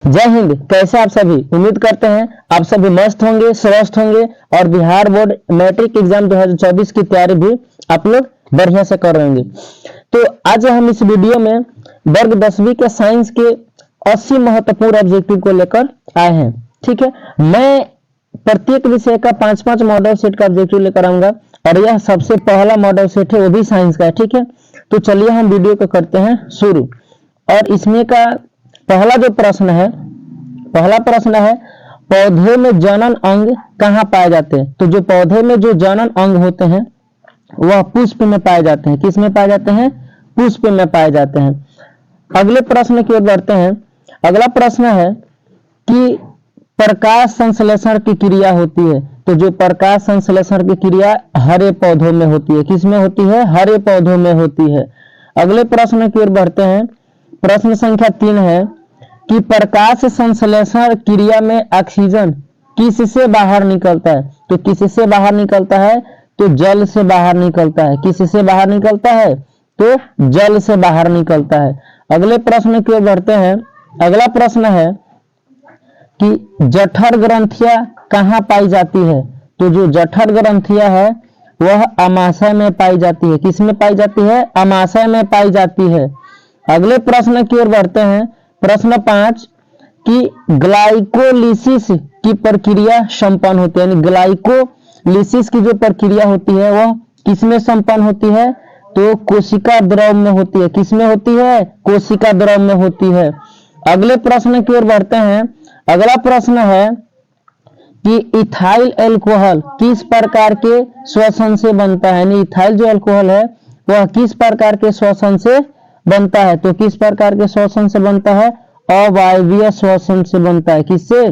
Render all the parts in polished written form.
जय हिंद। कैसे आप सभी? उम्मीद करते हैं आप सभी मस्त होंगे, स्वस्थ होंगे और बिहार बोर्ड मैट्रिक एग्जाम 2024 की तैयारी भी आप लोग बढ़िया से कर रहे होंगे। तो आज हम इस वीडियो में वर्ग 10वीं के साइंस के 80 महत्वपूर्ण ऑब्जेक्टिव को लेकर आए हैं। ठीक है, मैं प्रत्येक विषय का 5-5 मॉडल सेट का ऑब्जेक्टिव लेकर आऊंगा और यह सबसे पहला मॉडल सेट है, वो भी साइंस का है। ठीक है, तो चलिए हम वीडियो को करते हैं शुरू। और इसमें का पहला प्रश्न है पौधे में जनन अंग कहाँ पाए जाते हैं? तो जो पौधे में जो जनन अंग होते हैं वह पुष्प में पाए जाते हैं। किस में पाए जाते हैं? पुष्प में पाए जाते हैं। अगले प्रश्न की ओर बढ़ते हैं। अगला प्रश्न है कि प्रकाश संश्लेषण की क्रिया होती है। तो जो प्रकाश संश्लेषण की क्रिया हरे पौधों में होती है। किस में होती है? हरे पौधों में होती है। अगले प्रश्न की ओर बढ़ते हैं। प्रश्न संख्या 3 है कि प्रकाश संश्लेषण क्रिया में ऑक्सीजन किससे बाहर निकलता है? तो किससे बाहर निकलता है? तो जल से बाहर निकलता है। किससे बाहर निकलता है? तो जल से बाहर निकलता है। अगले प्रश्न की ओर बढ़ते हैं। अगला प्रश्न है कि जठर ग्रंथियां कहाँ पाई जाती है? तो जो जठर ग्रंथियां है वह अमाशय में पाई जाती है। किस में पाई जाती है? अमाशय में पाई जाती है। अगले प्रश्न की ओर बढ़ते हैं। प्रश्न 5 कि ग्लाइकोलिसिस की प्रक्रिया संपन्न होती है, यानी ग्लाइकोलिसिस की जो प्रक्रिया होती है वह किसमें संपन्न होती है? तो कोशिका द्रव में होती है। किसमें होती है? कोशिका द्रव में होती है। अगले प्रश्न की ओर बढ़ते हैं। अगला प्रश्न है कि इथाइल अल्कोहल किस प्रकार के श्वसन से बनता है? यानी इथाइल जो अल्कोहल है वह किस प्रकार के श्वसन से बनता है? तो किस प्रकार के श्वसन से बनता है? अवायवीय श्वसन से बनता है। किससे?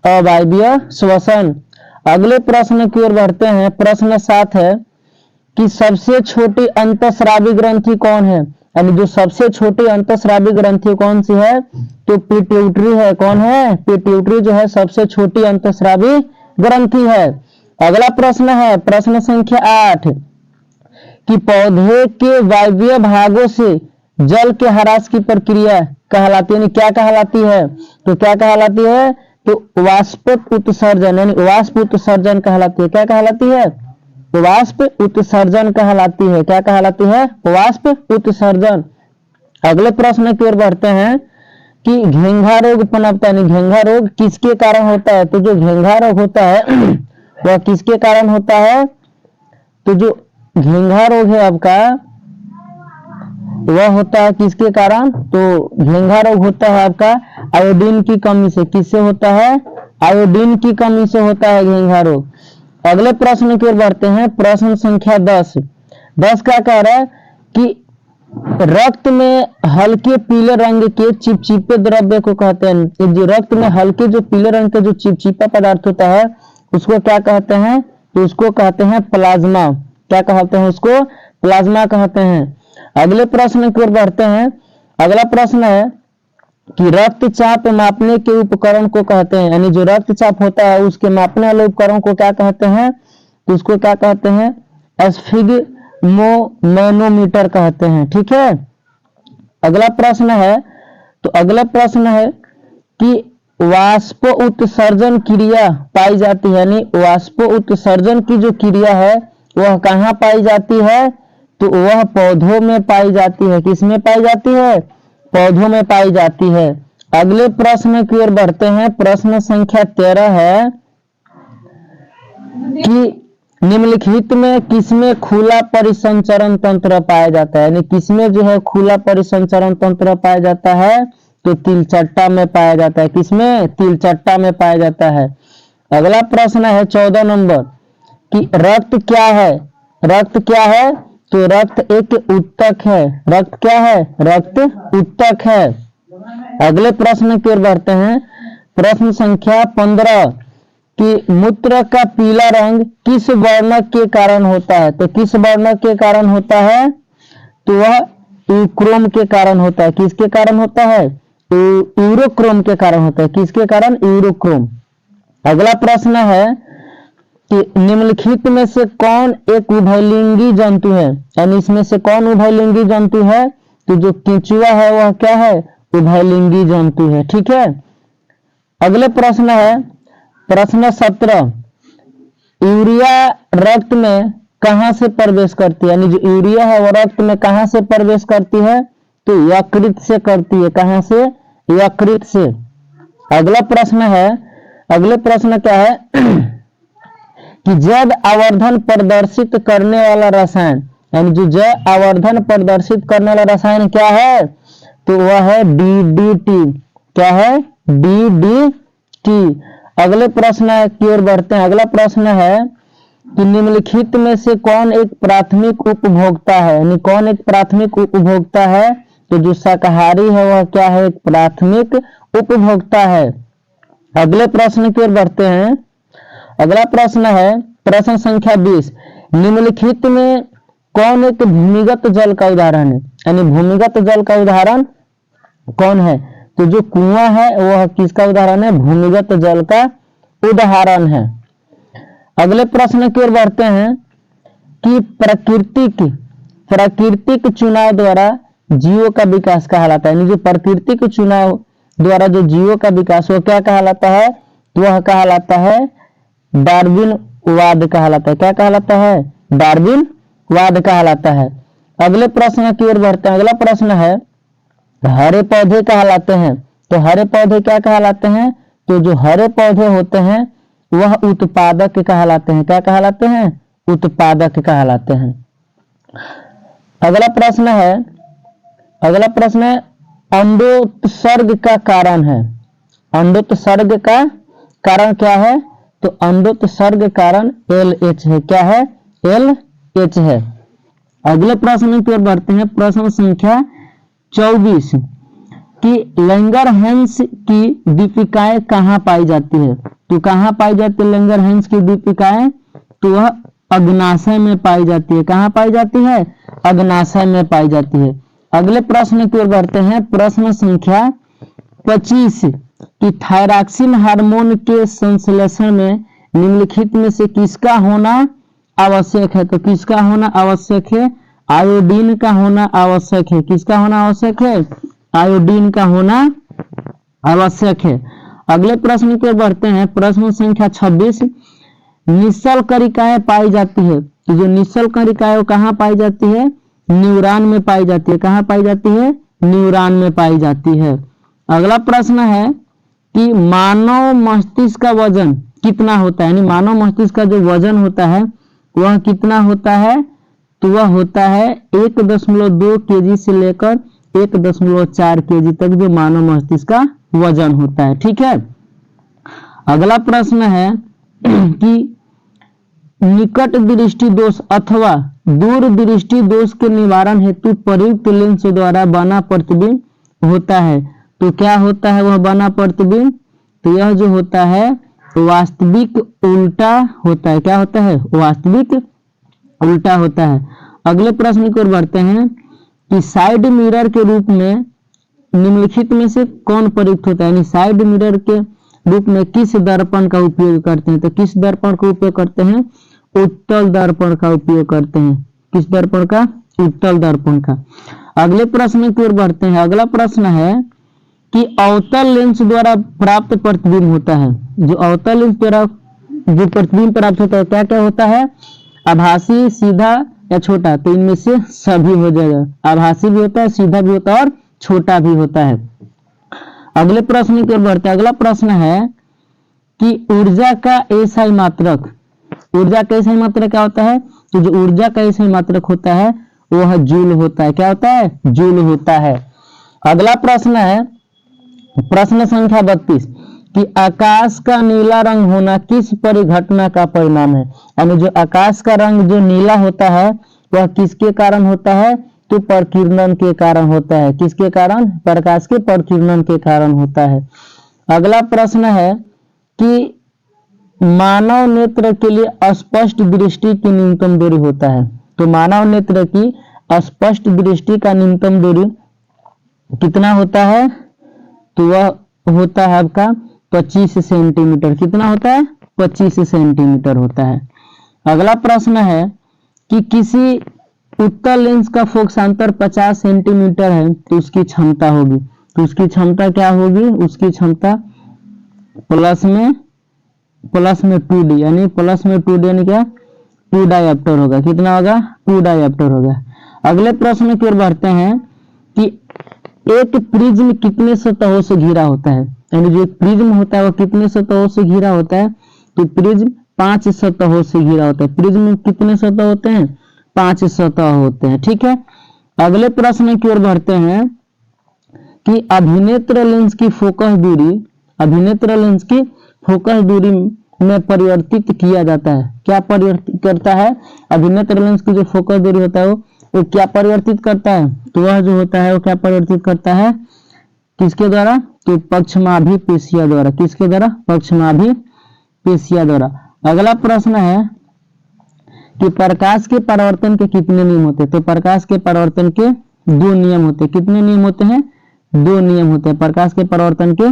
अवायवीय श्वसन। अगले प्रश्न की ओर बढ़ते हैं। प्रश्न 7 है कि सबसे छोटी अंतःस्रावी ग्रंथि कौन है? यानी जो सबसे छोटी अंतःस्रावी ग्रंथि कौन सी है? तो पिट्यूटरी है। कौन है? पिट्यूटरी जो है सबसे छोटी अंतःस्रावी ग्रंथि है। अगला प्रश्न है प्रश्न संख्या 8 कि पौधे के वायवीय भागों से जल के ह्रास की प्रक्रिया कहलाती है। क्या कहलाती है? तो क्या कहलाती है? तो वाष्प उत्सर्जन, यानी वाष्प उत्सर्जन कहलाती है। क्या कहलाती है? वाष्प उत्सर्जन कहलाती है। क्या कहलाती है? वाष्प उत्सर्जन। अगले प्रश्न की ओर बढ़ते हैं कि घेंघा रोग पनपता है। घेंघा रोग किसके कारण होता है? तो जो घेंघा रोग होता है वह किसके कारण होता है? तो जो घेंघा रोग है आपका वह होता है किसके कारण? तो घेंघा रोग होता है आपका आयोडीन की कमी से। किससे होता है? आयोडीन की कमी से होता है घेंघा रोग। अगले प्रश्न की ओर बढ़ते हैं। प्रश्न संख्या 10 क्या कह रहा है कि रक्त में हल्के पीले रंग के चिपचिपे द्रव्य को कहते हैं। जो रक्त में हल्के जो पीले रंग के जो चिपचिपा पदार्थ होता है उसको क्या कहते हैं? तो उसको कहते हैं प्लाज्मा। क्या कहते हैं? उसको प्लाज्मा कहते हैं। अगले प्रश्न की ओर बढ़ते हैं। अगला प्रश्न है कि रक्तचाप मापने के उपकरण को कहते हैं। यानी जो रक्तचाप होता है उसके मापने वाले उपकरण को क्या कहते हैं? तो उसको क्या कहते हैं? स्फिग्मोमैनोमीटर कहते हैं। ठीक है। अगला प्रश्न है कि वाष्प उत्सर्जन क्रिया पाई जाती है। यानी वाष्प उत्सर्जन की जो क्रिया है वह कहाँ पाई जाती है? तो वह पौधों में पाई जाती है। किस में पाई जाती है? पौधों में पाई जाती है। अगले प्रश्न की ओर बढ़ते हैं। प्रश्न संख्या 13 है कि निम्नलिखित में किसमें खुला परिसंचरण तंत्र पाया जाता है? यानी किसमें जो है खुला परिसंचरण तंत्र पाया जाता है? तो तिलचट्टा में पाया जाता है। किसमें? तिलचट्टा में पाया जाता है। अगला प्रश्न है 14 नंबर कि रक्त क्या है? रक्त क्या है? तो रक्त एक उत्तक है। रक्त क्या है? रक्त उत्तक है। अगले प्रश्न की ओर बढ़ते हैं। प्रश्न संख्या 15 कि मूत्र का पीला रंग किस वर्णक के कारण होता है? तो किस वर्णक के कारण होता है? तो वह यूरोक्रोम के कारण होता है। किसके कारण होता है? यूरोक्रोम के कारण होता है। किसके कारण? यूरोक्रोम। अगला प्रश्न है कि निम्नलिखित में से कौन एक उभयलिंगी जंतु है? यानी इसमें से कौन उभयलिंगी जंतु है? तो जो केंचुआ है वह क्या है? उभयलिंगी जंतु है। ठीक है। अगले प्रश्न है प्रश्न 17, यूरिया रक्त में कहां से प्रवेश करती है, यानी जो यूरिया है वो रक्त में कहां से प्रवेश करती है, तो यकृत से करती है। कहां से? यकृत से। अगला प्रश्न है, अगले प्रश्न क्या है कि जैव आवर्धन प्रदर्शित करने वाला रसायन, यानी जो जैव आवर्धन प्रदर्शित करने वाला रसायन क्या है, तो वह है डीडीटी। क्या है? डीडीटी। अगले प्रश्न की ओर बढ़ते हैं। अगला प्रश्न है कि निम्नलिखित में से कौन एक प्राथमिक उपभोक्ता है, यानी कौन एक प्राथमिक उपभोक्ता है, तो जो शाकाहारी है वह क्या है? एक प्राथमिक उपभोक्ता है। अगले प्रश्न की ओर बढ़ते हैं। अगला प्रश्न है प्रश्न संख्या 20, निम्नलिखित में कौन एक भूमिगत जल का उदाहरण है, यानी भूमिगत जल का उदाहरण कौन है, तो जो कुआं है वह किसका उदाहरण है? भूमिगत जल का उदाहरण है। अगले प्रश्न की ओर बढ़ते हैं कि प्राकृतिक चुनाव द्वारा जीवों का विकास कहलाता है, यानी जो प्राकृतिक चुनाव द्वारा जो जीवों का विकास वो क्या कहलाता है, वह कहलाता है डार्विनवाद कहलाता है। क्या कहलाता है? डार्विनवाद कहलाता है। अगले प्रश्न की ओर बढ़ते हैं। अगला प्रश्न है हरे पौधे कहलाते हैं, तो हरे पौधे क्या कहलाते हैं, तो जो हरे पौधे होते हैं वह उत्पादक कहलाते हैं। क्या कहलाते हैं? उत्पादक कहलाते हैं। अगला प्रश्न है, अगला प्रश्न है अंडोत्सर्ग का कारण है। अंडोत्सर्ग का कारण क्या है, तो अंडोत्सर्ग कारण LH है। क्या है? LH है। अगले प्रश्न की ओर बढ़ते हैं। प्रश्न संख्या 24 कि लैंगरहैंस की दीपिकाएं कहाँ पाई जाती है, तो कहाँ पाई जाती है लैंगरहैंस की दीपिकाएं, तो वह अग्नाशय में पाई जाती है। कहाँ पाई जाती है? अग्नाशय में पाई जाती है। अगले प्रश्न की ओर बढ़ते हैं। प्रश्न संख्या 25 कि थायरॉक्सिन हार्मोन के संश्लेषण में निम्नलिखित में से किसका होना आवश्यक है, तो किसका होना आवश्यक है? आयोडीन का होना आवश्यक है। किसका होना आवश्यक है? आयोडीन का होना आवश्यक है। अगले प्रश्न की ओर बढ़ते हैं। प्रश्न संख्या 26 निश्चल कणिकाएं पाई जाती है, तो जो निश्चल कणिकाएं कहाँ पाई जाती है? न्यूरॉन में पाई जाती है। कहाँ पाई जाती है? न्यूरॉन में पाई जाती है। अगला प्रश्न है कि मानव मस्तिष्क का वजन कितना होता है, यानी मानव मस्तिष्क का जो वजन होता है वह कितना होता है, तो वह होता है 1.2 केजी से लेकर 1.4 केजी तक जो मानव मस्तिष्क का वजन होता है। ठीक है। अगला प्रश्न है कि निकट दृष्टि दोष अथवा दूर दृष्टि दोष के निवारण हेतु प्रयुक्त लेंस द्वारा बना प्रतिबिंब होता है, तो क्या होता है वह बना प्रतिबिंब, तो यह जो होता है वास्तविक उल्टा होता है। क्या होता है? वास्तविक उल्टा होता है। अगले प्रश्न की ओर बढ़ते हैं कि साइड मिरर के रूप में निम्नलिखित में से कौन प्रयुक्त होता है, यानी साइड मिरर के रूप में किस दर्पण का उपयोग करते हैं, तो किस दर्पण का उपयोग करते हैं? उत्तल दर्पण का उपयोग करते हैं। किस दर्पण का? उत्तल दर्पण का। अगले प्रश्न की ओर बढ़ते हैं। अगला प्रश्न है कि अवतल लेंस द्वारा प्राप्त प्रतिबिंब होता है, जो अवतल लेंस द्वारा जो प्रतिबिंब प्राप्त होता है क्या क्या होता है? आभासी, सीधा या छोटा, तो इनमें से सभी हो जाएगा। आभासी भी होता है, सीधा भी होता है और छोटा भी होता है। अगले प्रश्न की ओर बढ़ते हैं। अगला प्रश्न है कि ऊर्जा का एसआई मात्रक, ऊर्जा का एसआई मात्रक क्या होता है, तो जो ऊर्जा का एसआई मात्रक होता है वह जूल होता है। क्या होता है? जूल होता है। अगला प्रश्न है प्रश्न संख्या 32 कि आकाश का नीला रंग होना किस परिघटना का परिणाम है, यानी जो आकाश का रंग जो नीला होता है वह किसके कारण होता है, तो प्रकीर्णन के कारण होता है। किसके कारण? प्रकाश के प्रकीर्णन के कारण होता है। अगला प्रश्न है कि मानव नेत्र के लिए स्पष्ट दृष्टि की न्यूनतम दूरी होता है, तो मानव नेत्र की स्पष्ट दृष्टि का न्यूनतम दूरी कितना होता है, तो वह होता है आपका 25 सेंटीमीटर। कितना होता है? 25 सेंटीमीटर होता है। अगला प्रश्न है कि किसी उत्तल लेंस का फोकसांतर 50 सेंटीमीटर है तो उसकी क्षमता होगी, तो उसकी क्षमता क्या होगी? उसकी क्षमता प्लस में 2d, यानी प्लस में 2d यानी क्या 2 डायप्टर होगा। कितना होगा 2 डायप्टर होगा। अगले प्रश्न की ओर बढ़ते हैं कि एक प्रिज्म कितने सतहों से घिरा होता है, यानी जो एक प्रिज्म होता है वो कितने सतहों से घिरा होता है, तो प्रिज्म 5 सतहों से घिरा होता है। प्रिज्म में कितने सतह होते हैं 5 सतह होते हैं। ठीक है, अगले प्रश्न की ओर बढ़ते हैं कि अभिनेत्र लेंस की फोकस दूरी में परिवर्तित किया जाता है। क्या परिवर्तित करता है, अभिनेत्र लेंस की जो फोकस दूरी होता है वो क्या परिवर्तित करता है, तो वह जो होता है वो क्या परिवर्तित करता है, किसके द्वारा, तो पक्षमाभि पेशिया द्वारा। किसके द्वारा, पक्षमाभि पेशिया द्वारा। अगला प्रश्न है कि प्रकाश के परावर्तन के कितने नियम होते हैं, तो प्रकाश के परावर्तन के 2 नियम होते हैं। कितने नियम होते हैं, 2 नियम होते हैं। प्रकाश के परावर्तन के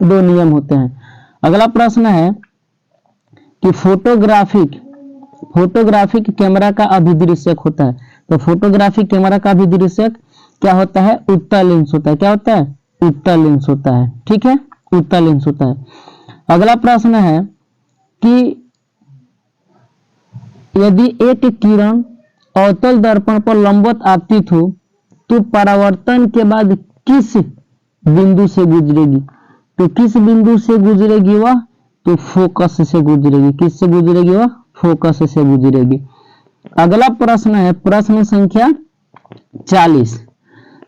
2 नियम होते हैं। अगला प्रश्न है कि फोटोग्राफिक कैमरा का अभिदृश्यक होता है, तो फोटोग्राफिक कैमरा का अभिदृश्यक क्या होता है, उत्तल लेंस होता है। क्या होता है, उत्तल लेंस होता है। ठीक है, उत्तल लेंस होता है। अगला प्रश्न है कि यदि एक किरण अवतल दर्पण पर लंबवत आपतित हो तो परावर्तन के बाद किस बिंदु से गुजरेगी, तो किस बिंदु से गुजरेगी वह, तो फोकस से गुजरेगी। किससे गुजरेगी वह, फोकस से गुजरेगी। अगला प्रश्न है प्रश्न संख्या 40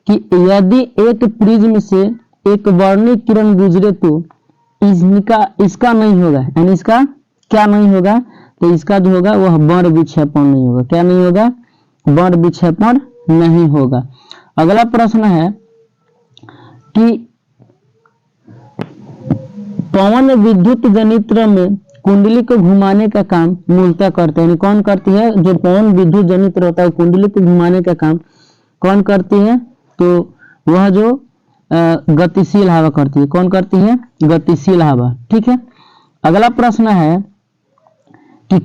कि यदि एक प्रिज्म से एक वर्णीय किरण गुजरे तो इसका नहीं होगा, यानी इसका क्या नहीं होगा, तो इसका जो होगा वह वर्ण विक्षेपण नहीं होगा। क्या नहीं होगा, वर्ण विक्षेपण नहीं होगा। अगला प्रश्न है कि पवन विद्युत जनित्र में कुंडली को घुमाने का काम मूलतः करते हैं, कौन करती है, जो पवन विद्युत जनित्र होता है कुंडली को घुमाने का काम कौन करती है, तो वह जो गतिशील हवा करती है। कौन करती है, गतिशील हवा। ठीक है, अगला प्रश्न है कि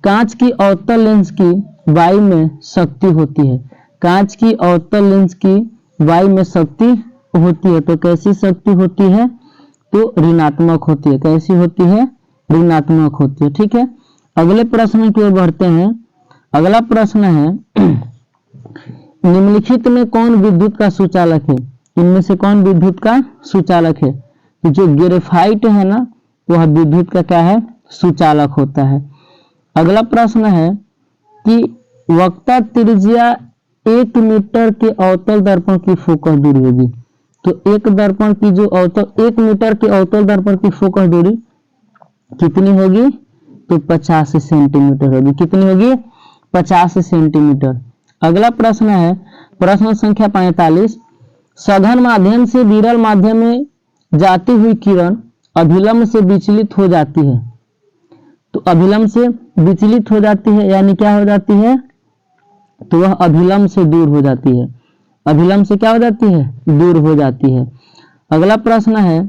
कांच की अवतल लेंस की वायु में शक्ति होती है। कांच की अवतल लेंस की वायु में शक्ति होती है, तो कैसी शक्ति होती है, तो ऋणात्मक होती है। कैसी होती है, ऋणात्मक होती है। ठीक है, अगले प्रश्न की ओर बढ़ते हैं। अगला प्रश्न है निम्नलिखित में कौन विद्युत का सुचालक है, इनमें से कौन विद्युत का सुचालक है, तो जो ग्रेफाइट है ना वह विद्युत का क्या है, सुचालक होता है। अगला प्रश्न है कि वक्ता त्रिज्या 1 मीटर के अवतल दर्पण की फोकस दूरी होगी, तो एक दर्पण की जो 1 मीटर के अवतल दर्पण की फोकस दूरी कितनी होगी, तो 50 सेंटीमीटर होगी। कितनी होगी, 50 सेंटीमीटर। अगला प्रश्न है प्रश्न संख्या 45 सघन माध्यम से विरल माध्यम में जाती हुई किरण अभिलंब से विचलित हो जाती है, तो अभिलंब से विचलित हो जाती है यानी क्या हो जाती है, तो वह अभिलंब से दूर हो जाती है। अभिलंब से क्या हो जाती है, दूर हो जाती है। अगला प्रश्न है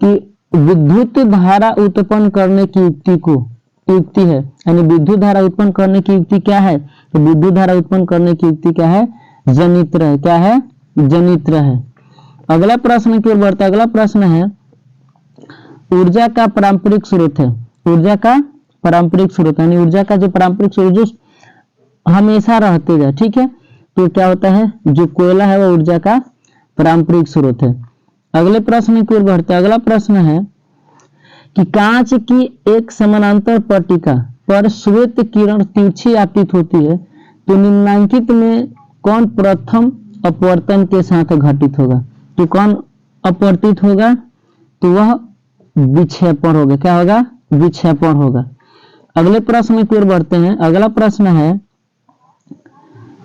कि विद्युत धारा उत्पन्न करने की युक्ति है, यानी विद्युत धारा उत्पन्न करने की युक्ति क्या है, तो विद्युत धारा उत्पन्न करने की युक्ति क्या है, जनित्र है। क्या है, जनित्र है। अगला प्रश्न की ओर बढ़ता है। अगला प्रश्न है ऊर्जा का पारंपरिक स्रोत है। ऊर्जा का पारंपरिक स्रोत यानी ऊर्जा का जो पारंपरिक स्रोत जो हमेशा रहते जाए। ठीक है, तो क्या होता है, जो कोयला है वो ऊर्जा का पारंपरिक स्रोत है। अगले प्रश्न की ओर बढ़ते हैं। अगला प्रश्न है कि कांच की एक समानांतर पट्टिका पर श्वेत किरण तिरछी आपतित होती है, तो निम्नलिखित में कौन प्रथम अपवर्तन के साथ घटित होगा, तो कौन अपवर्तित होगा, तो वह विक्षेपण होगा। क्या होगा, विक्षेपण होगा। अगले प्रश्न की ओर बढ़ते हैं। अगला प्रश्न है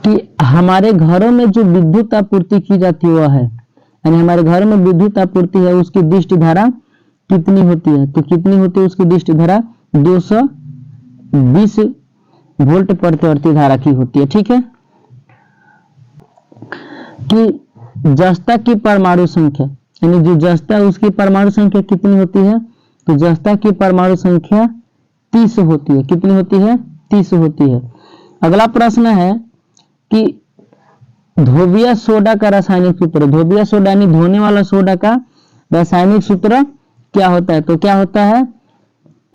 कि हमारे घरों में जो विद्युत आपूर्ति की जाती है वह है, यानी हमारे घर में विद्युत आपूर्ति है उसकी दृष्टि धारा कितनी होती है, तो कितनी होती है उसकी दृष्टि धारा 220 वोल्ट प्रतिवर्ती धारा की होती है। ठीक है, कि जस्ता की परमाणु संख्या यानी जो जस्ता है उसकी परमाणु संख्या कितनी होती है, तो जस्ता की परमाणु संख्या 30 होती है। कितनी होती है, 30 होती है। अगला प्रश्न है कि धोबिया सोडा का रासायनिक सूत्र, धोबिया सोडा यानी धोने वाला सोडा का रासायनिक सूत्र क्या होता है, तो क्या होता है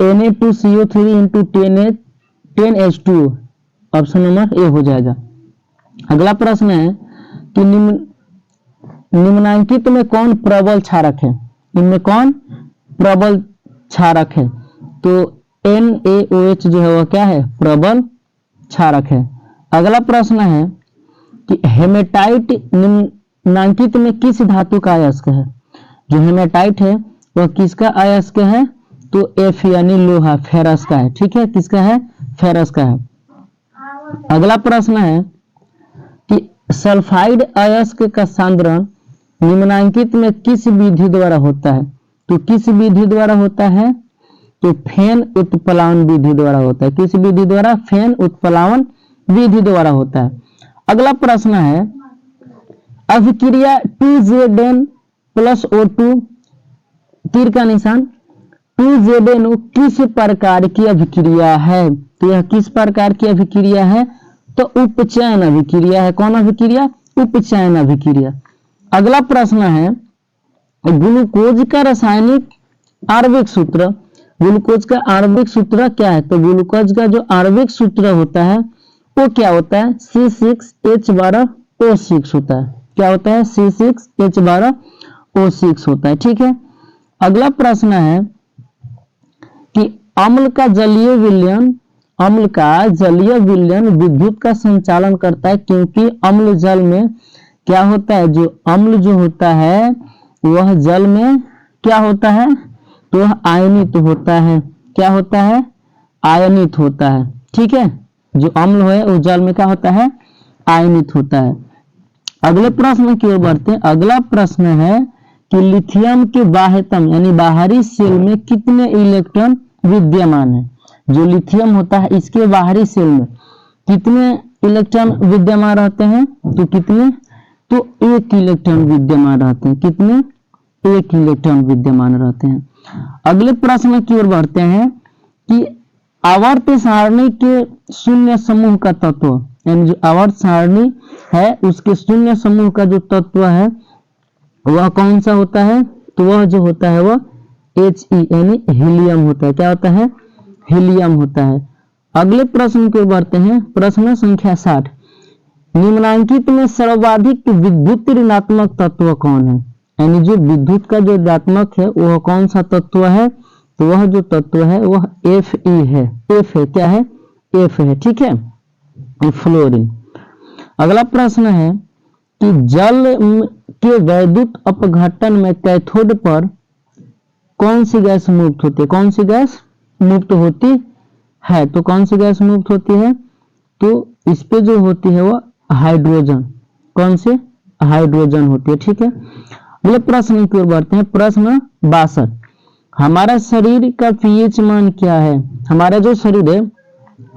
Na2CO3 into 10H2, option number A हो जाएगा। अगला प्रश्न है कि निम्नलिखित में कौन प्रबल क्षारक है, इनमें कौन प्रबल क्षारक है, तो NaOH जो है वह क्या है, प्रबल क्षारक है। अगला प्रश्न है कि हेमेटाइट निम्नलिखित में किस धातु का अयस्क है, जो हेमेटाइट है वह किसका अयस्क है, तो F यानी लोहा, फेरस का है। ठीक है, किसका है, फेरस का है। अगला प्रश्न है कि सल्फाइड अयस्क का सांद्रण निम्नलिखित में किस विधि द्वारा होता है, तो किस विधि द्वारा होता है, तो फेन उत्प्लावन विधि द्वारा होता है। किस विधि द्वारा, फेन उत्प्लावन विधि द्वारा होता है। अगला प्रश्न है अभिक्रिया 2Zn प्लस O2 तीर का निशान 2ZnO किस प्रकार की अभिक्रिया है, तो यह किस प्रकार की अभिक्रिया है, तो उपचयन अभिक्रिया है। कौन अभिक्रिया, उपचयन अभिक्रिया। अगला प्रश्न है ग्लूकोज का रासायनिक आणविक सूत्र, ग्लूकोज का आणविक सूत्र क्या है, तो ग्लूकोज का जो आणविक सूत्र होता है वो क्या होता है, C6H12O6 होता है। क्या होता है, C6H12O6 होता है। ठीक है, अगला प्रश्न है कि अम्ल का जलीय विलयन, अम्ल का जलीय विलयन विद्युत का संचालन करता है, क्योंकि अम्ल जल में क्या होता है, जो अम्ल जो होता है वह जल में क्या होता है, तो वह आयनित होता है। क्या होता है, आयनित होता है। ठीक है, जो अम्ल है वो जल में क्या होता है, आयनित होता है। अगले प्रश्न की ओर बढ़ते हैं। अगला प्रश्न है कि लिथियम के बाह्यतम यानी बाहरी शेल में कितने इलेक्ट्रॉन विद्यमान है, जो लिथियम होता है इसके बाहरी शेल में कितने इलेक्ट्रॉन विद्यमान रहते हैं, तो कितने, तो 1 इलेक्ट्रॉन विद्यमान रहते हैं। कितने, 1 इलेक्ट्रॉन विद्यमान रहते हैं। अगले प्रश्न की ओर बढ़ते हैं कि आवर्त सारणी के शून्य समूह का तत्व, यानी जो आवर्त सारणी है उसके शून्य समूह का जो तत्व है वह कौन सा होता है, तो वह जो होता है वह He यानी हीलियम होता है। क्या होता है, हीलियम होता है। अगले प्रश्न की ओर बढ़ते हैं। प्रश्न संख्या 60, निम्नलिखित में सर्वाधिक विद्युत ऋणात्मक तत्व कौन है, यानी जो विद्युत का जो ऋणात्मक है वह कौन सा तत्व है, तो वह जो तत्व है वह Fe है। F है, क्या है, F है। ठीक है, फ्लोरीन। अगला प्रश्न है कि जल के वैद्युत अपघटन में कैथोड पर कौन सी गैस मुक्त होती है, कौन सी गैस मुक्त होती है, तो कौन सी गैस मुक्त होती है, तो इस पे जो होती है वह हाइड्रोजन, कौन से, हाइड्रोजन होती है। ठीक है, अगले प्रश्न की ओर बढ़ते हैं। प्रश्न 62, हमारा शरीर का पीएच मान क्या है, हमारा जो शरीर है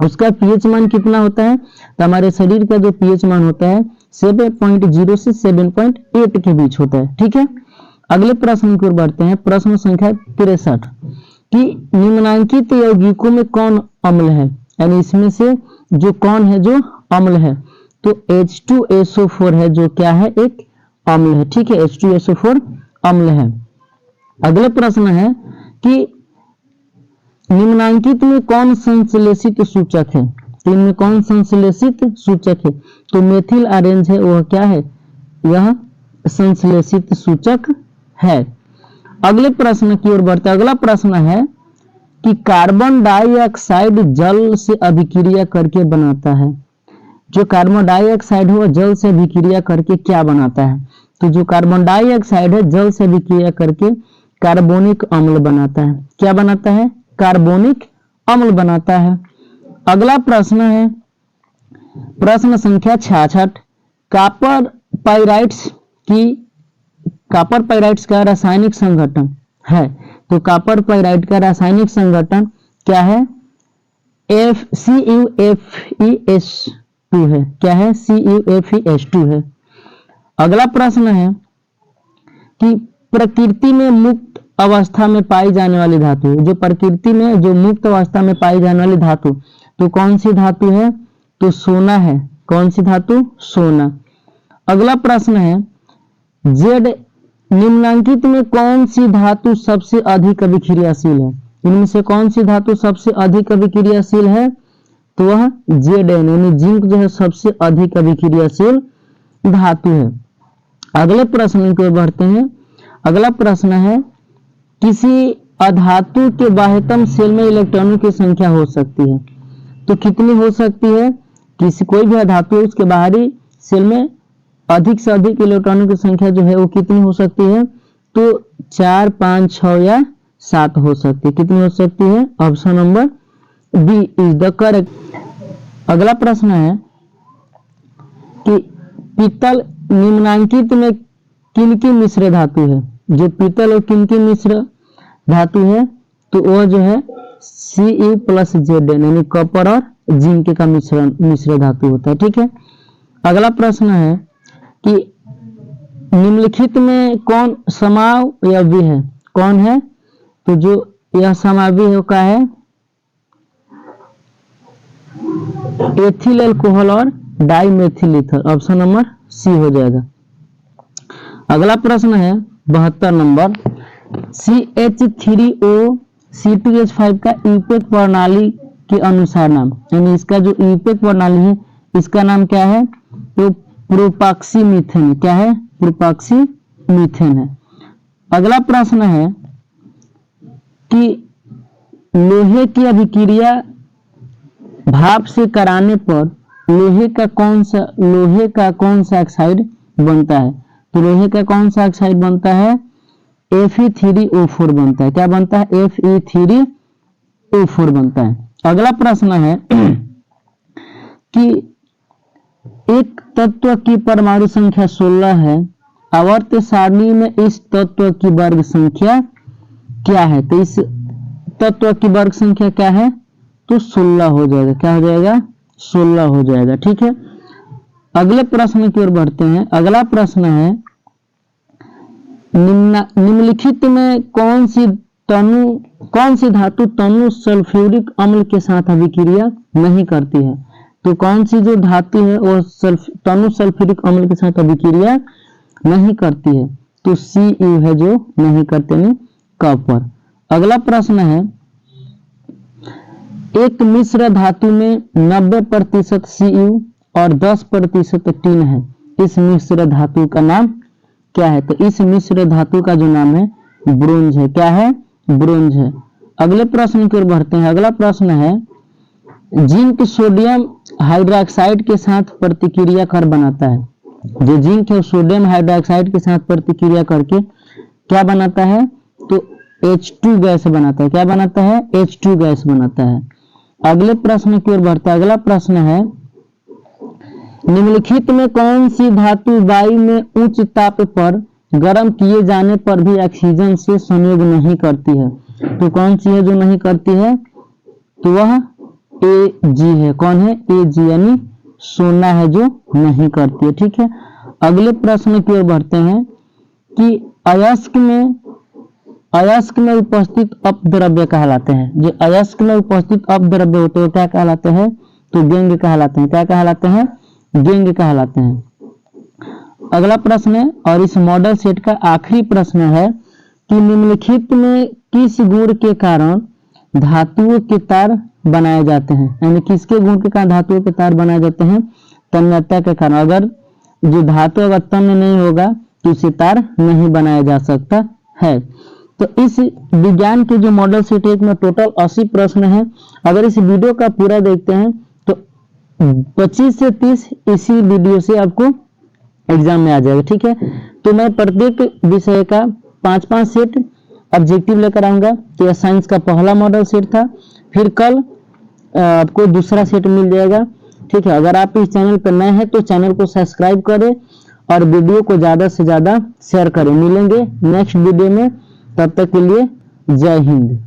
उसका पीएच मान कितना होता है, तो हमारे शरीर का जो पीएच मान होता है 7.0 से 7.8 के बीच होता है। ठीक है, अगले प्रश्न की ओर बढ़ते हैं। प्रश्न संख्या 63 कि निम्नलिखित यौगिकों में कौन अम्ल है, यानी इसमें से जो कौन है जो अम्ल है, तो H2SO4 है, जो क्या है, एक अम्ल है। ठीक है, H2SO4 अम्ल है। अगला प्रश्न है कि निम्नलिखित में कौन संश्लेषित सूचक है, तो इनमें कौन संश्लेषित सूचक है, तो मेथिल ऑरेंज है, वह क्या है, यह संश्लेषित सूचक है। अगले प्रश्न की ओर बढ़ते। अगला प्रश्न है कि कार्बन डाइऑक्साइड जल से अभिक्रिया करके बनाता है, जो कार्बन डाइऑक्साइड है वह जल से अभिक्रिया करके क्या बनाता है, तो जो कार्बन डाइऑक्साइड है जल से अभिक्रिया करके कार्बोनिक अम्ल बनाता है। क्या बनाता है, कार्बोनिक अम्ल बनाता है। अगला प्रश्न है प्रश्न संख्या 66, कॉपर पाइराइट्स का रासायनिक संगठन है, तो कॉपर पाइराइट का रासायनिक संगठन क्या है, CuFeS2 है। क्या है, CuFeS2 है। अगला प्रश्न है कि प्रकृति में मुक्त अवस्था में पाई जाने वाली धातु, जो प्रकृति में जो मुक्त अवस्था में पाई जाने वाली धातु, तो कौन सी धातु है, तो सोना है। कौन सी धातु, सोना। अगला प्रश्न है निम्नलिखित में कौन सी धातु सबसे अधिक अभिक्रियाशील है? इनमें से कौन सी धातु सबसे अधिक अभिक्रियाशील है? तो वह Zn यानी जिंक जो है सबसे अधिक अभिक्रियाशील धातु है। अगले प्रश्न की ओर बढ़ते हैं। अगला प्रश्न है, किसी अधातु के बाह्यतम शेल में इलेक्ट्रॉनों की संख्या हो सकती है, तो कितनी हो सकती है? किसी कोई भी अधातु है उसके बाहरी शेल में अधिक से अधिक इलेक्ट्रॉनों की संख्या जो है वो कितनी हो सकती है? तो 4, 5, 6 या 7 हो सकती है। कितनी हो सकती है? Option number B is the correct. अगला प्रश्न है कि पीतल निम्नलिखित में किनकी मिश्र धातु है? जो पीतल और किनकी मिश्र धातु है, तो वह जो है Cu प्लस Zn यानी कॉपर और जिंक का मिश्र धातु होता है। ठीक है। अगला प्रश्न है कि निम्नलिखित में कौन समावयवी है? कौन है? तो जो यह समावयवी है क्या है? एथिल अल्कोहल और dimethyl ether. Option number C हो जाएगा। अगला प्रश्न है 72 नंबर, CH3O C2H5 का ईपेक प्रणाली के अनुसार नाम, यानी इसका जो ईपेक प्रणाली है इसका नाम क्या है? तो प्रोपाक्सीमीथेन। क्या है? प्रोपाक्सीमीथेन है। अगला प्रश्न है कि लोहे की अभिक्रिया भाप से कराने पर लोहे का कौन सा ऑक्साइड बनता है? तो लोहे का कौन सा ऑक्साइड बनता है? Fe3O4 बनता है। क्या बनता है? Fe3O4 बनता है। अगला प्रश्न है कि एक तत्व की परमाणु संख्या 16 है, आवर्त सारणी में इस तत्व की वर्ग संख्या क्या है? तो इस तत्व की वर्ग संख्या क्या है? तो 16 हो जाएगा। क्या हो जाएगा? 16 हो जाएगा। ठीक है। अगले प्रश्न की ओर बढ़ते हैं। अगला प्रश्न है, निम्नलिखित में कौन सी धातु तनु सल्फ्यूरिक अम्ल के साथ अभिक्रिया नहीं करती है? तो कौन सी जो धातु है वो तनु सल्फ्यूरिक अम्ल के साथ अभिक्रिया नहीं करती है? तो Cu है जो नहीं करते हैं, कॉपर। अगला प्रश्न है, एक मिश्र धातु में 90% Cu और 10% टिन है, इस मिश्र धातु का नाम क्या है? तो इस मिश्र धातु का जो नाम है ब्रोंज है। क्या है? ब्रोंज है। अगले प्रश्न की ओर बढ़ते हैं। अगला प्रश्न है, जिंक सोडियम हाइड्रोक्साइड के साथ प्रतिक्रिया कर बनाता है। जो जिंक है सोडियम हाइड्रोक्साइड के साथ प्रतिक्रिया करके क्या बनाता है? तो H2 गैस बनाता है। क्या बनाता है? H2 गैस बनाता है। अगले प्रश्न की ओर बढ़ता है। अगला प्रश्न है, निम्नलिखित में कौन सी धातु वायु में उच्च ताप पर गर्म किए जाने पर भी ऑक्सीजन से संयोग नहीं करती है? तो कौन सी है जो नहीं करती है? तो वह Ag है। कौन है? Ag यानी सोना है जो नहीं करती है। ठीक है। अगले प्रश्न की ओर बढ़ते हैं कि अयस्क में उपस्थित अपद्रव्य कहलाते हैं। जो अयस्क में उपस्थित अपद्रव्य होते हैं क्या कहलाते हैं? तो गैंग कहलाते हैं। क्या कहलाते हैं? गैंग कहलाते हैं। अगला प्रश्न है और इस मॉडल सेट का आखिरी प्रश्न है कि निम्नलिखित में किस गुण के कारण धातुओं के तार बनाए जाते हैं? यानी किसके गुण के कारण धातुओं के तार बनाए जाते हैं? तन्यता के कारण। अगर जो धातु अगर तन्य नहीं होगा तो उसे तार नहीं बनाया जा सकता है। तो इस विज्ञान के जो मॉडल सेट एक में टोटल 80 प्रश्न है। अगर इस वीडियो का पूरा देखते हैं तो 25 से 30 इसी वीडियो से आपको एग्जाम में आ जाएगा। ठीक है। तो मैं प्रत्येक विषय का 5-5 सेट ऑब्जेक्टिव लेकर आऊंगा। तो यह साइंस का पहला मॉडल सेट था, फिर कल आपको दूसरा सेट मिल जाएगा। ठीक है। अगर आप इस चैनल पर नए हैं तो चैनल को सब्सक्राइब करें और वीडियो को ज्यादा से ज्यादा शेयर करें। मिलेंगे नेक्स्ट वीडियो में, तब तक के लिए जय हिंद।